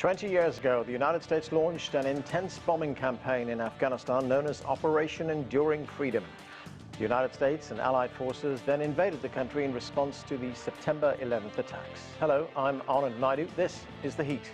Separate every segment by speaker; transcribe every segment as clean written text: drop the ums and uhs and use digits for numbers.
Speaker 1: 20 years ago, the United States launched an intense bombing campaign in Afghanistan known as Operation Enduring Freedom. The United States and allied forces then invaded the country in response to the September 11th attacks. Hello, I'm Anand Naidu. This is The Heat.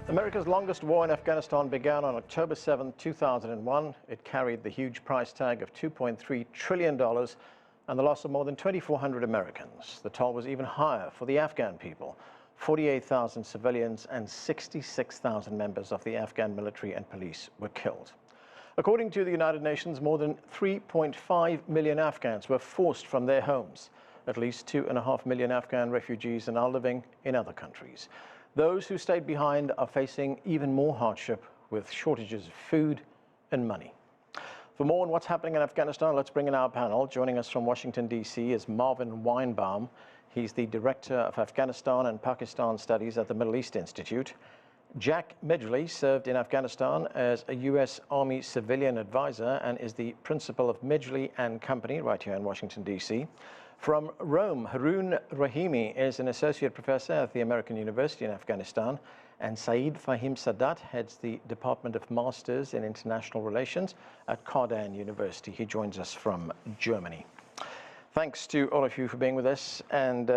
Speaker 1: America's longest war in Afghanistan began on October 7, 2001. It carried the huge price tag of $2.3 trillion and the loss of more than 2,400 Americans. The toll was even higher for the Afghan people. 48,000 civilians and 66,000 members of the Afghan military and police were killed. According to the United Nations, more than 3.5 million Afghans were forced from their homes. At least 2.5 million Afghan refugees are now living in other countries. Those who stayed behind are facing even more hardship with shortages of food and money. For more on what's happening in Afghanistan, let's bring in our panel. Joining us from Washington, D.C. is Marvin Weinbaum. He's the Director of Afghanistan and Pakistan Studies at the Middle East Institute. Jack Midgley served in Afghanistan as a U.S. Army civilian advisor and is the principal of Midgley and Company right here in Washington, D.C. From Rome, Harun Rahimi is an associate professor at the American University in Afghanistan, and Saeed Fahim Sadat heads the Department of Masters in International Relations at Cardan University. He joins us from Germany. Thanks to all of you for being with us. And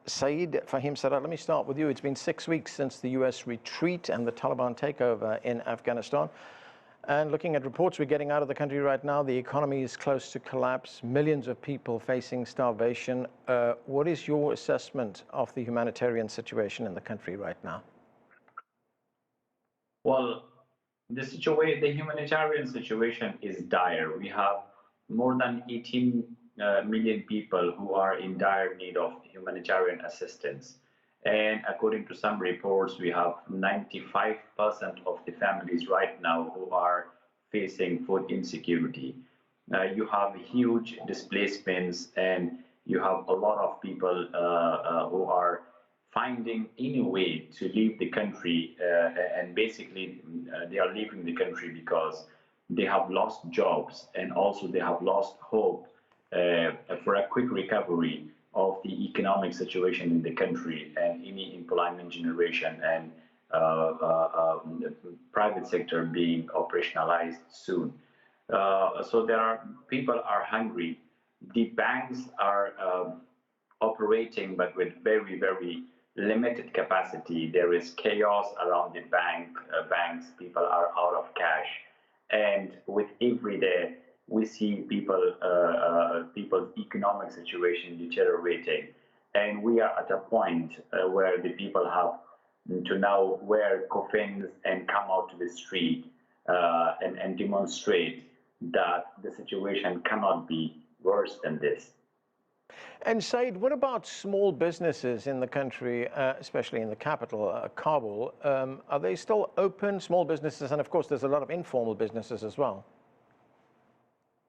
Speaker 1: Saeed Fahim Sadat, let me start with you. It's been 6 weeks since the U.S. retreat and the Taliban takeover in Afghanistan. And looking at reports we're getting out of the country right now, the economy is close to collapse, millions of people facing starvation. What is your assessment of the humanitarian situation in the country right now?
Speaker 2: Well, the humanitarian situation is dire. We have more than 18 million people who are in dire need of humanitarian assistance. And according to some reports, we have 95% of the families right now who are facing food insecurity. You have huge displacements, and you have a lot of people who are finding any way to leave the country, and basically they are leaving the country because they have lost jobs, and also they have lost hope for a quick recovery of the economic situation in the country and any employment generation and the private sector being operationalized soon. So people are hungry. The banks are operating, but with very, very limited capacity. There is chaos around the banks. People are out of cash. And with every day, we see people's economic situation deteriorating, and we are at a point where the people have to now wear coffins and come out to the street and demonstrate that the situation cannot be worse than this.
Speaker 1: And Saeed, what about small businesses in the country, especially in the capital, Kabul? Are they still open, small businesses? And of course, there's a lot of informal businesses as well.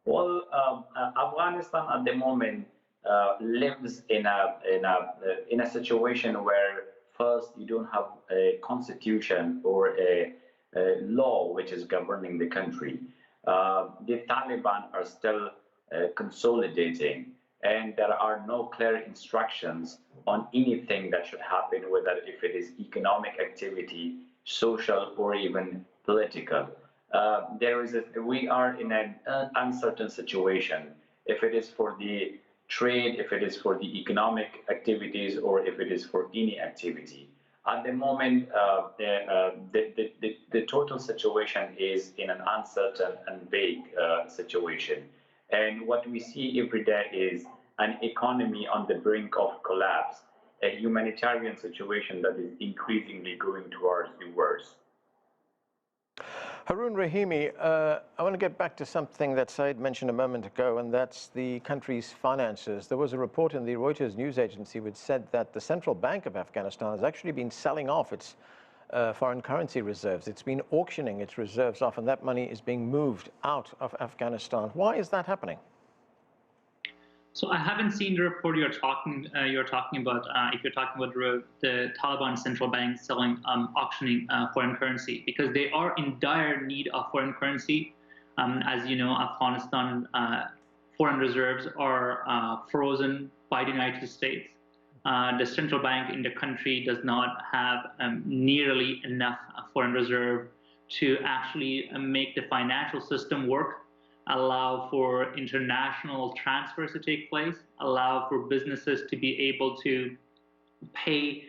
Speaker 2: Well, Afghanistan at the moment lives in a situation where first you don't have a constitution or a law which is governing the country. The Taliban are still consolidating, and there are no clear instructions on anything that should happen, whether if it is economic activity, social, or even political. We are in an uncertain situation. If it is for the trade, if it is for the economic activities, or if it is for any activity. At the moment, the total situation is in an uncertain and vague situation. And what we see every day is an economy on the brink of collapse, a humanitarian situation that is increasingly going towards the worst.
Speaker 1: Harun Rahimi, I want to get back to something that Saeed mentioned a moment ago, and that's the country's finances. There was a report in the Reuters news agency which said that the Central Bank of Afghanistan has actually been selling off its foreign currency reserves. It's been auctioning its reserves off, and that money is being moved out of Afghanistan. Why is that happening?
Speaker 3: So I haven't seen the report you're talking about. If you're talking about the Taliban central bank selling, auctioning foreign currency, because they are in dire need of foreign currency. As you know, Afghanistan foreign reserves are frozen by the United States. The central bank in the country does not have nearly enough foreign reserve to actually make the financial system work, allow for international transfers to take place, allow for businesses to be able to pay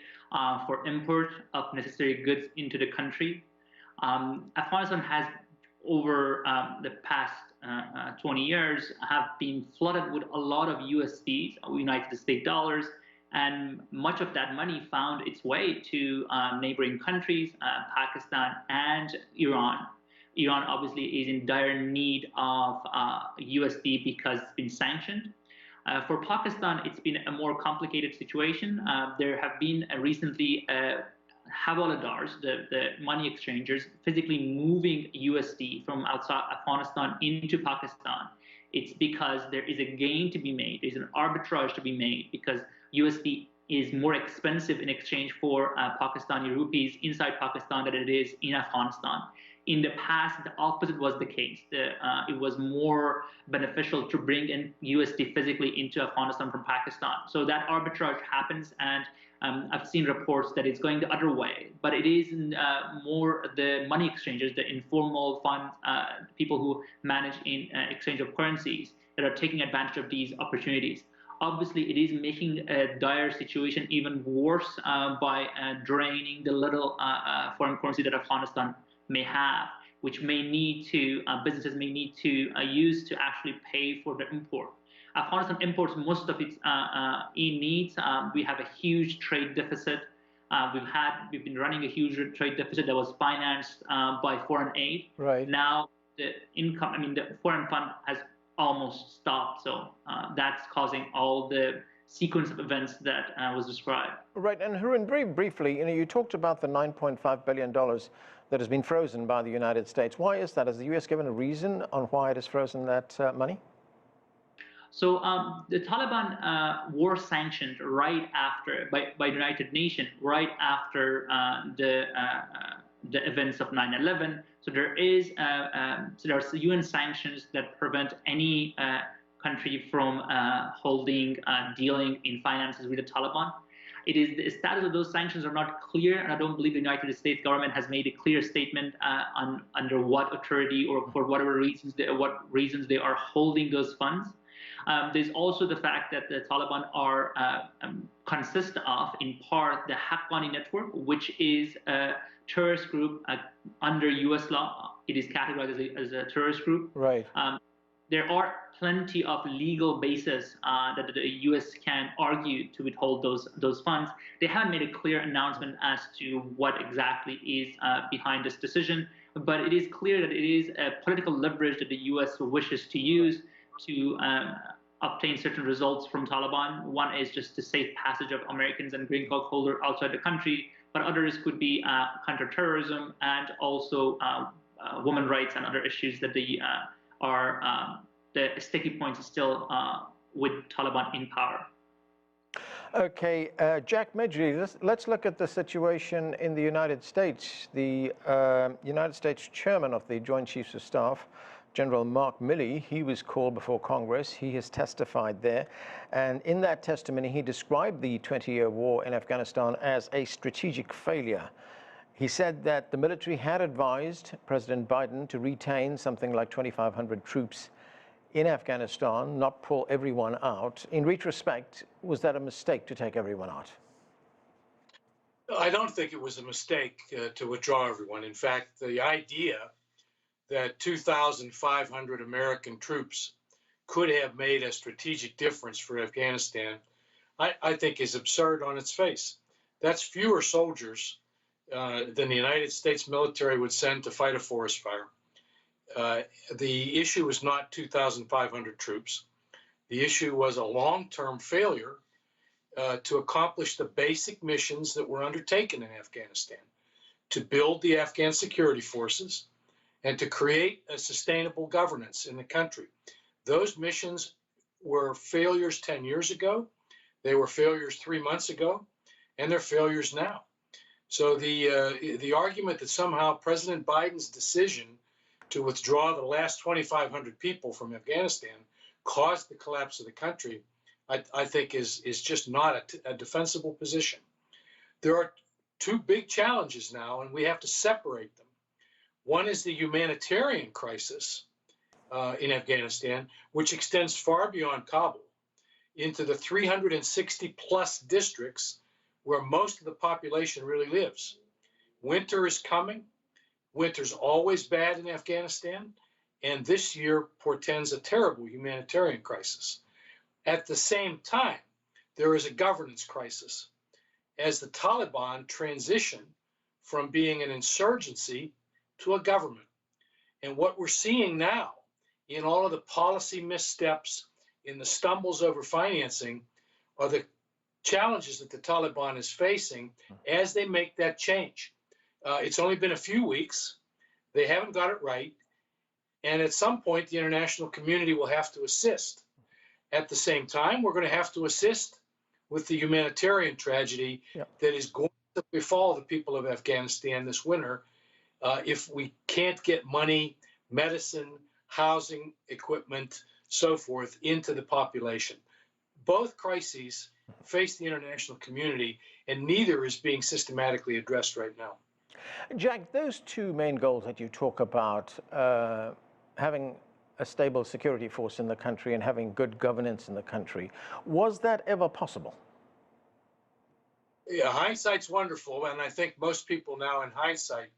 Speaker 3: for import of necessary goods into the country. Afghanistan has, over the past 20 years, have been flooded with a lot of USDs, United States dollars, and much of that money found its way to neighboring countries, Pakistan and Iran. Iran obviously is in dire need of USD because it's been sanctioned. For Pakistan, it's been a more complicated situation. There have been recently havaladars, the money exchangers, physically moving USD from outside Afghanistan into Pakistan. It's because there is a gain to be made. There's an arbitrage to be made because USD is more expensive in exchange for Pakistani rupees inside Pakistan than it is in Afghanistan. In the past, the opposite was the case. It was more beneficial to bring in USD physically into Afghanistan from Pakistan. So that arbitrage happens, and I've seen reports that it's going the other way. But it is more the money exchangers, the informal funds, people who manage in exchange of currencies, that are taking advantage of these opportunities. Obviously, it is making a dire situation even worse by draining the little foreign currency that Afghanistan may have, which may need to businesses may need to use to actually pay for the import. Afghanistan imports most of its needs. We have a huge trade deficit. We've been running a huge trade deficit that was financed by foreign aid.
Speaker 1: Right.
Speaker 3: Now the foreign fund has almost stopped. So that's causing all the sequence of events that was described.
Speaker 1: Right, and Harun, very briefly, you talked about the $9.5 billion that has been frozen by the United States. Why is that? Has the U.S. given a reason on why it has frozen that money?
Speaker 3: So the Taliban were sanctioned right after by the United Nations, right after the events of 9/11. So there are UN sanctions that prevent any country from dealing in finances with the Taliban. It is the status of those sanctions are not clear, and I don't believe the United States government has made a clear statement under what authority or for whatever reasons they are holding those funds. There's also the fact that the Taliban consist of, in part, the Haqqani network, which is a terrorist group under U.S. law. It is categorized as a terrorist group.
Speaker 1: Right.
Speaker 3: There are plenty of legal bases that the U.S. can argue to withhold those funds. They haven't made a clear announcement as to what exactly is behind this decision, but it is clear that it is a political leverage that the U.S. wishes to use to obtain certain results from Taliban. One is just the safe passage of Americans and green card holders outside the country, but others could be counterterrorism and also women's rights and other issues that are the sticky points still with Taliban in power.
Speaker 1: Okay, Jack Midgley, let's look at the situation in the United States. The United States chairman of the Joint Chiefs of Staff, General Mark Milley, he was called before Congress. He has testified there. And in that testimony, he described the 20-year war in Afghanistan as a strategic failure. He said that the military had advised President Biden to retain something like 2,500 troops in Afghanistan, not pull everyone out. In retrospect, was that a mistake to take everyone out?
Speaker 4: I don't think it was a mistake to withdraw everyone. In fact, the idea that 2,500 American troops could have made a strategic difference for Afghanistan, I think is absurd on its face. That's fewer soldiers than the United States military would send to fight a forest fire. The issue was not 2,500 troops. The issue was a long-term failure to accomplish the basic missions that were undertaken in Afghanistan, to build the Afghan security forces and to create a sustainable governance in the country. Those missions were failures 10 years ago. They were failures 3 months ago, and they're failures now. So the argument that somehow President Biden's decision to withdraw the last 2,500 people from Afghanistan caused the collapse of the country, I think is just not a defensible position. There are two big challenges now, and we have to separate them. One is the humanitarian crisis in Afghanistan, which extends far beyond Kabul into the 360 plus districts where most of the population really lives. Winter is coming. Winter's always bad in Afghanistan, and this year portends a terrible humanitarian crisis. At the same time, there is a governance crisis as the Taliban transition from being an insurgency to a government. And what we're seeing now in all of the policy missteps, in the stumbles over financing, are the challenges that the Taliban is facing as they make that change. It's only been a few weeks. They haven't got it right. And at some point, the international community will have to assist. At the same time, we're going to have to assist with the humanitarian tragedy that is going to befall the people of Afghanistan this winter if we can't get money, medicine, housing, equipment, so forth into the population. Both crises face the international community, and neither is being systematically addressed right now.
Speaker 1: Jack, those two main goals that you talk about, having a stable security force in the country and having good governance in the country, was that ever possible?
Speaker 4: Yeah, hindsight's wonderful, and I think most people now in hindsight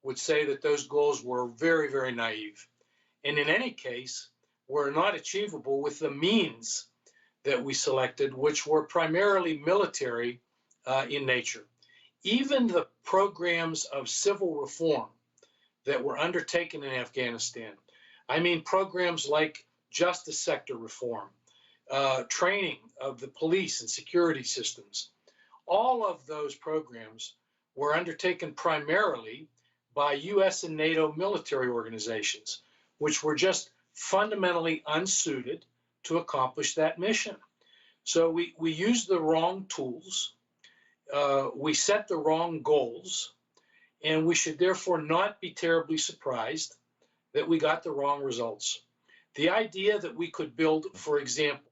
Speaker 4: would say that those goals were very, very naive. And in any case, were not achievable with the means that we selected, which were primarily military in nature. Even the programs of civil reform that were undertaken in Afghanistan, I mean programs like justice sector reform, training of the police and security systems, all of those programs were undertaken primarily by US and NATO military organizations, which were just fundamentally unsuited to accomplish that mission. So we used the wrong tools, we set the wrong goals, and we should therefore not be terribly surprised that we got the wrong results. The idea that we could build, for example,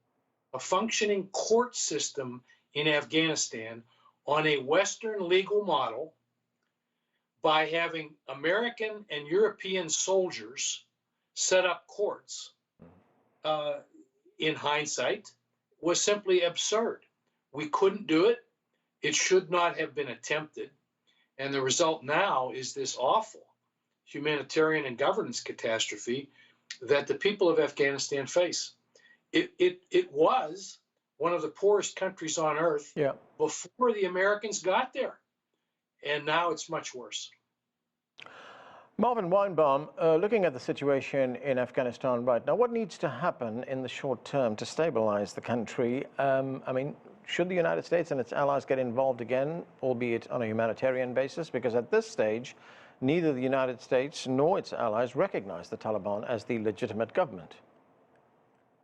Speaker 4: a functioning court system in Afghanistan on a Western legal model by having American and European soldiers set up courts, in hindsight, was simply absurd. We couldn't do it. It should not have been attempted. And the result now is this awful humanitarian and governance catastrophe that the people of Afghanistan face. It was one of the poorest countries on earth before the Americans got there. And now it's much worse.
Speaker 1: Marvin Weinbaum, looking at the situation in Afghanistan right now, what needs to happen in the short term to stabilize the country? I mean, should the United States and its allies get involved again, albeit on a humanitarian basis? Because at this stage, neither the United States nor its allies recognize the Taliban as the legitimate government.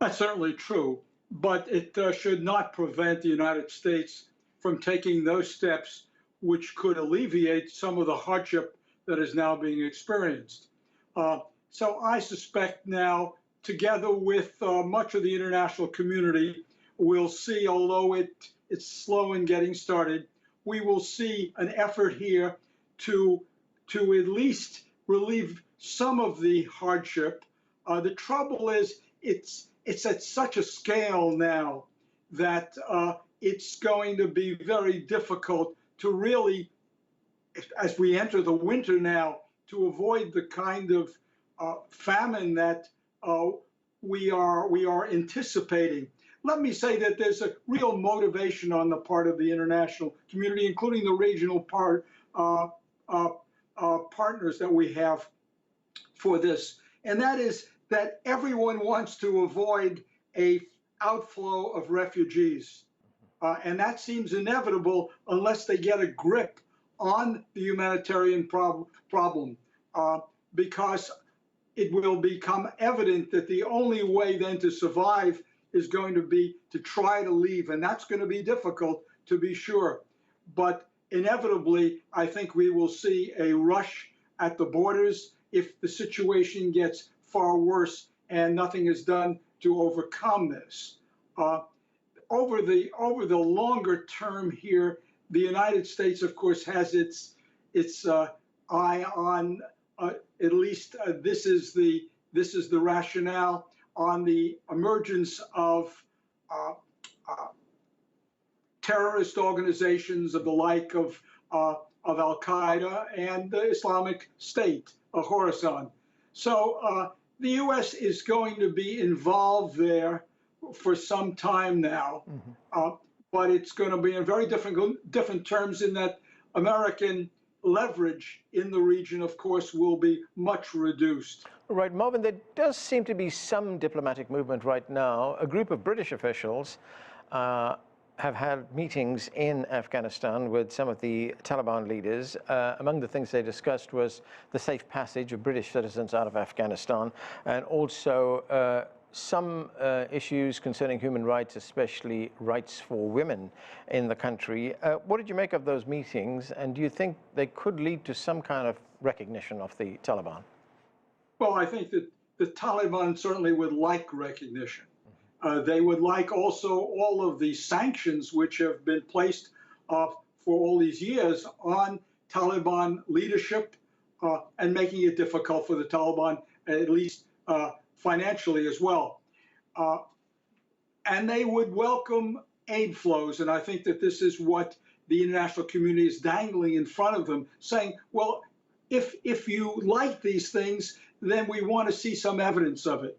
Speaker 5: That's certainly true, but it should not prevent the United States from taking those steps which could alleviate some of the hardship that is now being experienced. So I suspect now, together with much of the international community, we'll see, although it's slow in getting started, we will see an effort here to at least relieve some of the hardship. The trouble is, it's at such a scale now that it's going to be very difficult to really, as we enter the winter now, to avoid the kind of famine that we are anticipating. Let me say that there's a real motivation on the part of the international community, including the regional partners that we have for this, and that is that everyone wants to avoid a outflow of refugees, and that seems inevitable unless they get a grip on the humanitarian problem, because it will become evident that the only way then to survive is going to be to try to leave, and that's going to be difficult, to be sure. But inevitably, I think we will see a rush at the borders if the situation gets far worse and nothing is done to overcome this. Over the longer term here, the United States, of course, has its eye on at least this is the rationale on the emergence of terrorist organizations of the like of Al Qaeda and the Islamic State of Khorasan. So the U.S. is going to be involved there for some time now, but it's going to be in very different terms in that American leverage in the region, of course, will be much reduced.
Speaker 1: Right, Marvin, there does seem to be some diplomatic movement right now. A group of British officials have had meetings in Afghanistan with some of the Taliban leaders. Among the things they discussed was the safe passage of British citizens out of Afghanistan, and also some issues concerning human rights, especially rights for women in the country. What did you make of those meetings, and do you think they could lead to some kind of recognition of the Taliban?
Speaker 5: Well, I think that the Taliban certainly would like recognition. They would like also all of the sanctions which have been placed for all these years on Taliban leadership and making it difficult for the Taliban, at least financially as well. And they would welcome aid flows. And I think that this is what the international community is dangling in front of them, saying, well, if you like these things, then we want to see some evidence of it.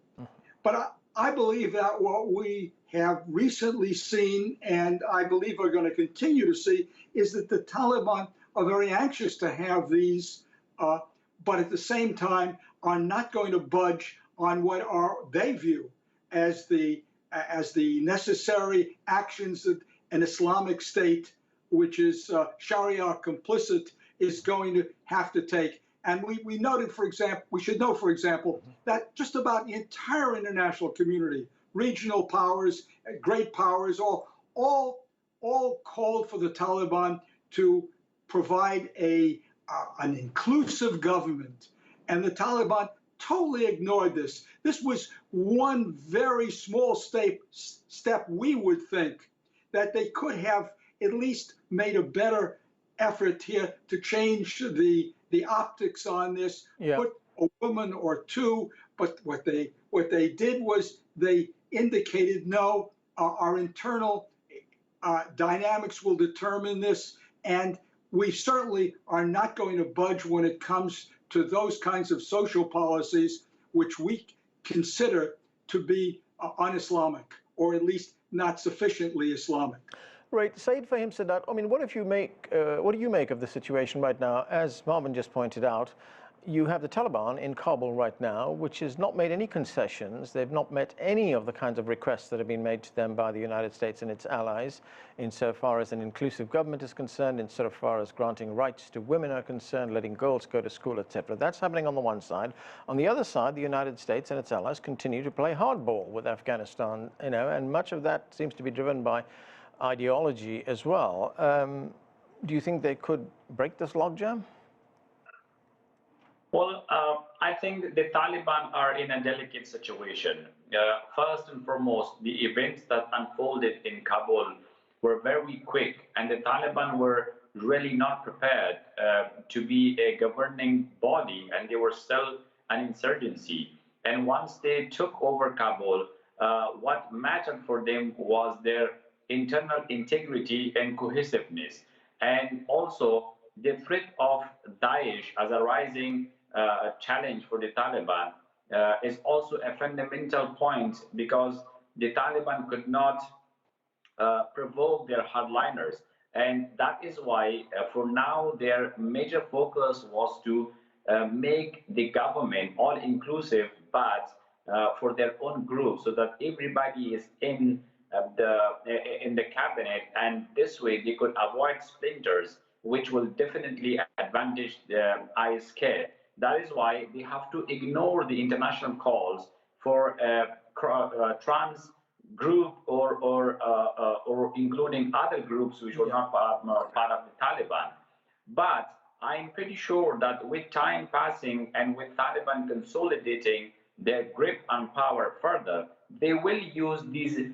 Speaker 5: But I believe that what we have recently seen, and I believe are going to continue to see, is that the Taliban are very anxious to have these, but at the same time are not going to budge on what they view as the necessary actions that an Islamic State, which is Sharia complicit, is going to have to take. And we noted, for example, we should know, for example, that just about the entire international community, regional powers, great powers, all called for the Taliban to provide an inclusive government. And the Taliban totally ignored this. This was one very small step, we would think, that they could have at least made a better effort here to change the optics on this, put a woman or two, but what they did was they indicated, no, our internal dynamics will determine this, and we certainly are not going to budge when it comes to those kinds of social policies which we consider to be un-Islamic, or at least not sufficiently Islamic.
Speaker 1: Right, Saeed Fahim Sadat, I mean, what do you make of the situation right now? As Marvin just pointed out, you have the Taliban in Kabul right now, which has not made any concessions. They've not met any of the kinds of requests that have been made to them by the United States and its allies, insofar as an inclusive government is concerned, insofar as granting rights to women are concerned, letting girls go to school, etc. That's happening on the one side. On the other side, the United States and its allies continue to play hardball with Afghanistan, and much of that seems to be driven by ideology as well. Do you think they could break this logjam?
Speaker 2: Well, I think the Taliban are in a delicate situation. First and foremost, the events that unfolded in Kabul were very quick, and the Taliban were really not prepared to be a governing body, and they were still an insurgency. And once they took over Kabul, what mattered for them was their internal integrity and cohesiveness, and also the threat of Daesh as a rising challenge for the Taliban is also a fundamental point, because the Taliban could not provoke their hardliners, and that is why for now their major focus was to make the government all inclusive, but for their own group, so that everybody is in the cabinet, and this way they could avoid splinters, which will definitely advantage the ISK. That is why they have to ignore the international calls for group or including other groups which were not part of the Taliban. But I'm pretty sure that with time passing and with Taliban consolidating their grip on power further, they will use these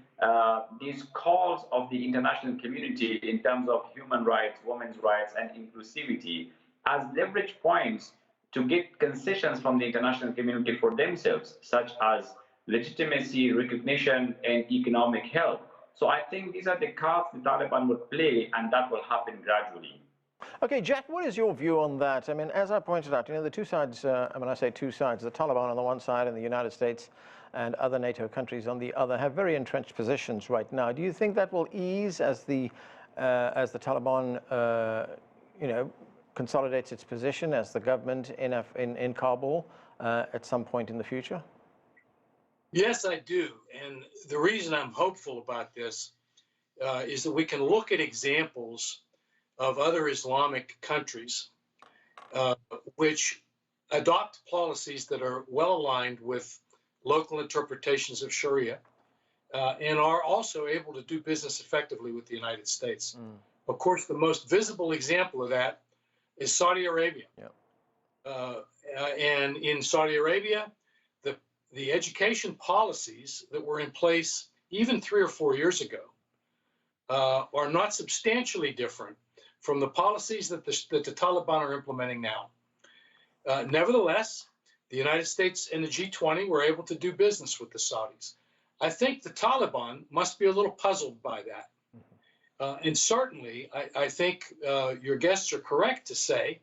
Speaker 2: calls of the international community in terms of human rights, women's rights, and inclusivity as leverage points to get concessions from the international community for themselves, such as legitimacy, recognition, and economic help. So I think these are the cards the Taliban would play, and that will happen gradually.
Speaker 1: Okay, Jack, what is your view on that? I mean, as I pointed out, the two sides, when I say two sides, the Taliban on the one side and the United States and other NATO countries on the other have very entrenched positions right now. Do you think that will ease as the Taliban, consolidates its position as the government in Kabul at some point in the future?
Speaker 4: Yes, I do. And the reason I'm hopeful about this is that we can look at examples of other Islamic countries which adopt policies that are well aligned with local interpretations of Sharia and are also able to do business effectively with the United States. Of course, the most visible example of that is Saudi Arabia. And in Saudi Arabia, the education policies that were in place even 3 or 4 years ago are not substantially different from the policies that the Taliban are implementing now. Nevertheless, the United States and the G20 were able to do business with the Saudis. I think the Taliban must be a little puzzled by that. And certainly, I think your guests are correct to say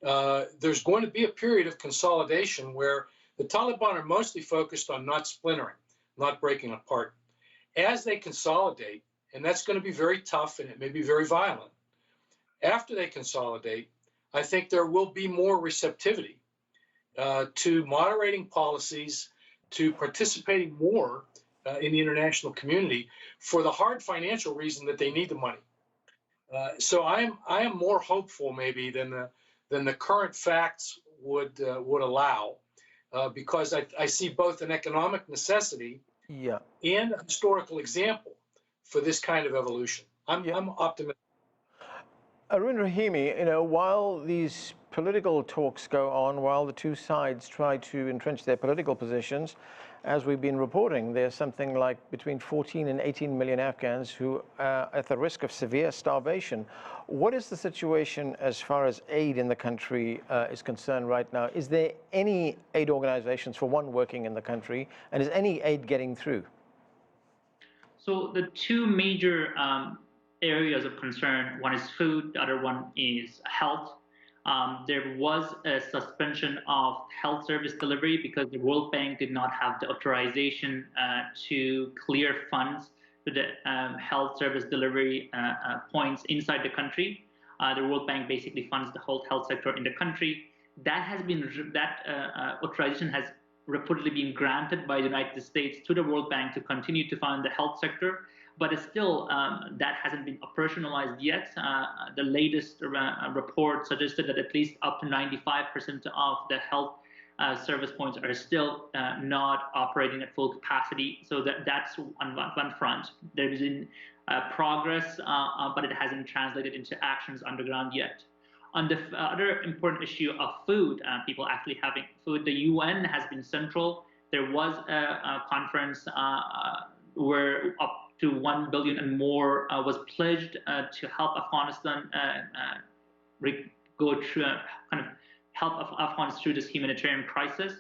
Speaker 4: there's going to be a period of consolidation where the Taliban are mostly focused on not splintering, not breaking apart. As they consolidate, and that's going to be very tough and it may be very violent, after they consolidate, I think there will be more receptivity to moderating policies, to participating more in the international community for the hard financial reason that they need the money. So I am more hopeful maybe than the current facts would allow, because I see both an economic necessity and a historical example for this kind of evolution. I'm optimistic.
Speaker 1: Arun Rahimi, while these political talks go on, while the two sides try to entrench their political positions, as we've been reporting, there's something like between 14 and 18 million Afghans who are at the risk of severe starvation. What is the situation as far as aid in the country is concerned right now? Is there any aid organizations, for one, working in the country, and is any aid getting through?
Speaker 3: So the two major areas of concern, one is food, the other one is health. There was a suspension of health service delivery because the World Bank did not have the authorization to clear funds to the health service delivery points inside the country. The World Bank basically funds the whole health sector in the country. That authorization has reportedly been granted by the United States to the World Bank to continue to fund the health sector. But still, that hasn't been operationalized yet. The latest report suggested that at least up to 95% of the health service points are still not operating at full capacity. So that's on one front. There is progress, but it hasn't translated into actions on the ground yet. On the other important issue of food, people actually having food, the UN has been central. There was a conference where up to 1 billion and more was pledged to help Afghanistan go through, help Afghans through this humanitarian crisis.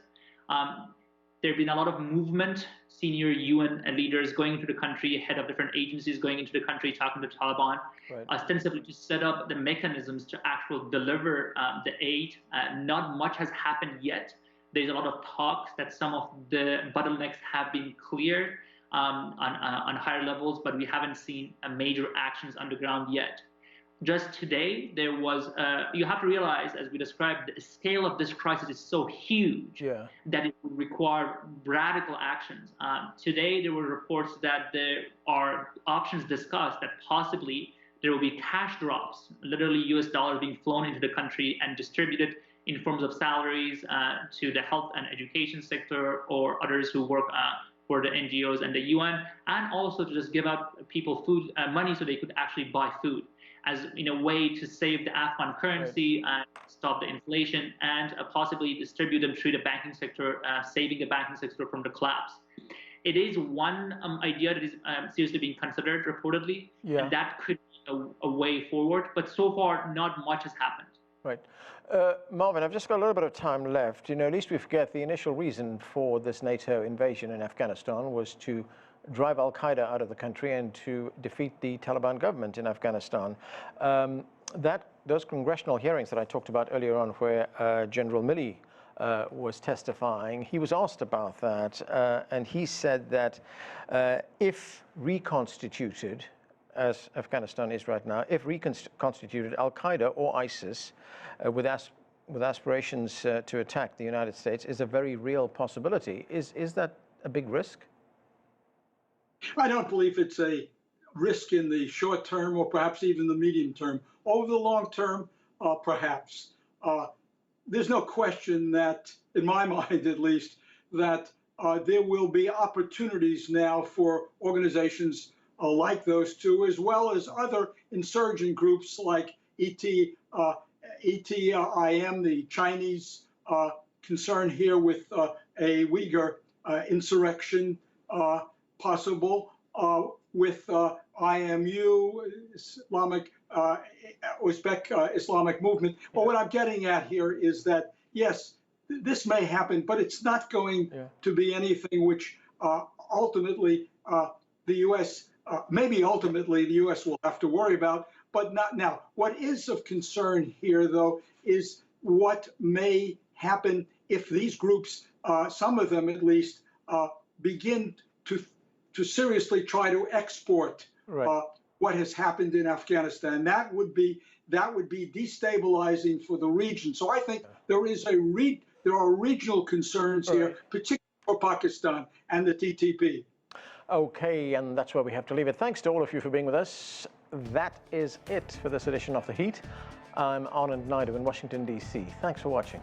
Speaker 3: There have been a lot of movement, senior UN leaders going into the country, head of different agencies going into the country, talking to Taliban, ostensibly to set up the mechanisms to actually deliver the aid. Not much has happened yet. There's a lot of talks that some of the bottlenecks have been cleared on higher levels, but we haven't seen major actions on the ground yet. Just today, there was, you have to realize, as we described, the scale of this crisis is so huge that it would require radical actions. Today, there were reports that there are options discussed that possibly there will be cash drops, literally US dollars being flown into the country and distributed in forms of salaries to the health and education sector or others who work for the NGOs and the UN, and also to just give out people food money so they could actually buy food as in a way to save the Afghan currency and stop the inflation, and possibly distribute them through the banking sector, saving the banking sector from the collapse. It is one idea that is seriously being considered reportedly, and that could be a way forward. But so far, not much has happened.
Speaker 1: Right. Marvin, I've just got a little bit of time left. At least we forget the initial reason for this NATO invasion in Afghanistan was to drive Al-Qaeda out of the country and to defeat the Taliban government in Afghanistan. Those congressional hearings that I talked about earlier on, where General Milley was testifying, he was asked about that, and he said that if reconstituted, as Afghanistan is right now, if reconstituted, Al-Qaeda or ISIS, with aspirations to attack the United States, is a very real possibility. Is that a big risk?
Speaker 5: I don't believe it's a risk in the short term or perhaps even the medium term. Over the long term, perhaps. There's no question that, in my mind at least, that there will be opportunities now for organizations like those two, as well as other insurgent groups like ETIM, the Chinese concern here with a Uyghur insurrection possible, with IMU, Uzbek Islamic movement. But what I'm getting at here is that, yes, this may happen, but it's not going to be anything which ultimately the U.S., maybe ultimately the U.S. will have to worry about, but not now. What is of concern here, though, is what may happen if these groups, some of them at least, begin to seriously try to export what has happened in Afghanistan. That would be destabilizing for the region. So I think there are regional concerns here, particularly for Pakistan and the TTP.
Speaker 1: Okay, and that's where we have to leave it. Thanks to all of you for being with us. That is it for this edition of The Heat. I'm Anand Naidu in Washington, D.C. Thanks for watching.